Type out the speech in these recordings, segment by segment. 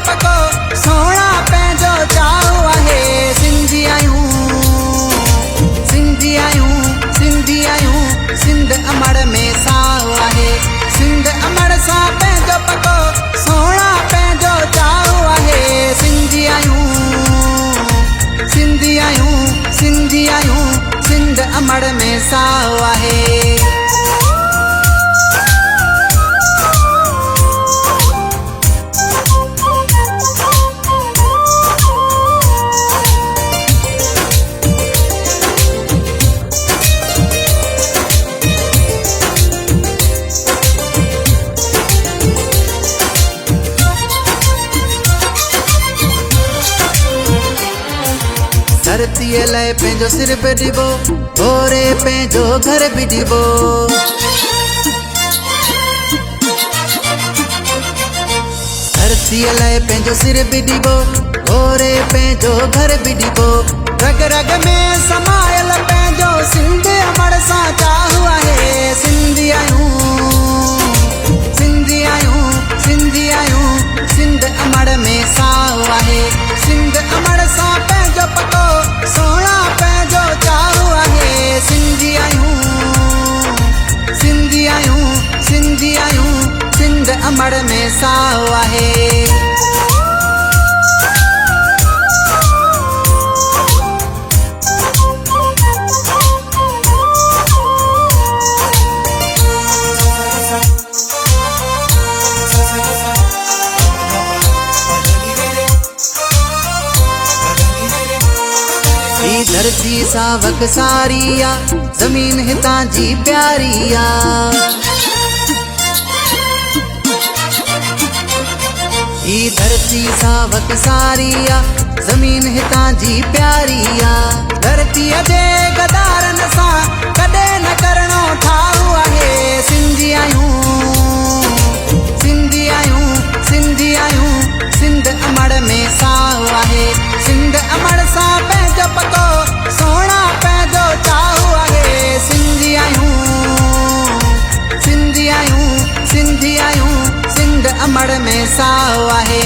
पको सोना पंहिंजो चाहु आहे। सिंधी आहियूं सिंधी आहियूं सिंधी आहियूं सिंध अमड़ में साहु आहे। सिंध अमड़ सां पंहिंजो पको सोना पंहिंजो चाहु आहे। सिंधी आहियूं सिंधी आहियूं सिंधी आहियूं सिंध अमड़ में साहु आहे। धरती लाइ पंहिंजो सिर बि ॾिबो ओरे पंहिंजो घर बि ॾिबो। धरती लाइ पंहिंजो सिर बि ॾिबो ओरे पंहिंजो घर बि ॾिबो। रग रग में समायल पंहिंजो सिंध अमड़ सां चाहु आहे। सिंधी आहियूं सिंधी आहियूं सिंधी आहियूं सिंध अमड़ में साहु आहे। सिंध अमड़ सां पंहिंजो पको सोना पंहिंजो चाहु आहे। सिंधी आहियूं सिंधी आहियूं सिंधी आहियूं सिंध अमड़ में साहु आहे। धरती सावक सारिया जमीन हितां जी प्यारिया। ई धरती सावक सारिया जमीन हितां जी प्यारिया। धरती जे गदारन सां कॾहिं न करणो ठाहु आहे। सिंधी आहियूं सिंधी आहियूं सिंधी आहियूं सिंध अमड़ में साहु आहे। सिंध अमड़ सां पंहिंजो पको सोना पंहिंजो चाहु आहे। सिंधी आहियूं सिंधी आहियूं सिंधी आहियूं सिंध अमड़ में साहु आहे।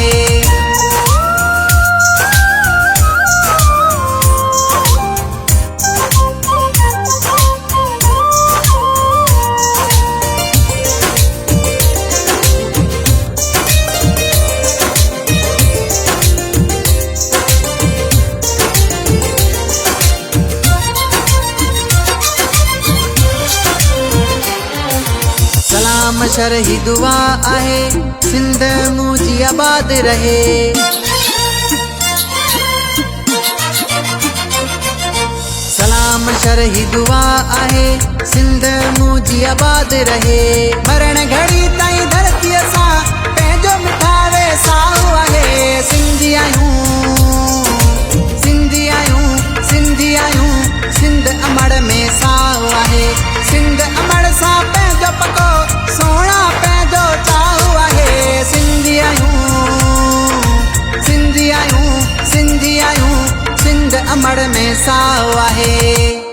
सलाम शरही दुआ आहे सिंध मुंहिंजी आबाद रहे। सलाम शरही दुआ आहे सिंध मुंहिंजी आबाद रहे। मरण घड़ी ताईं धरतीअ सां पंहिंजो मिठावे साहु आहे। सिंधी आहियूं सिंधी आहियूं सिंधी आहियूं सिंध अमड़ में साहु आहे। सिंध अमड़ सां पंहिंजो पको सोना पंहिंजो चाहु आहे। सिंधी आहियूं सिंधी आहियूं सिंधी आहियूं सिंध अमड़ में साहु आहे।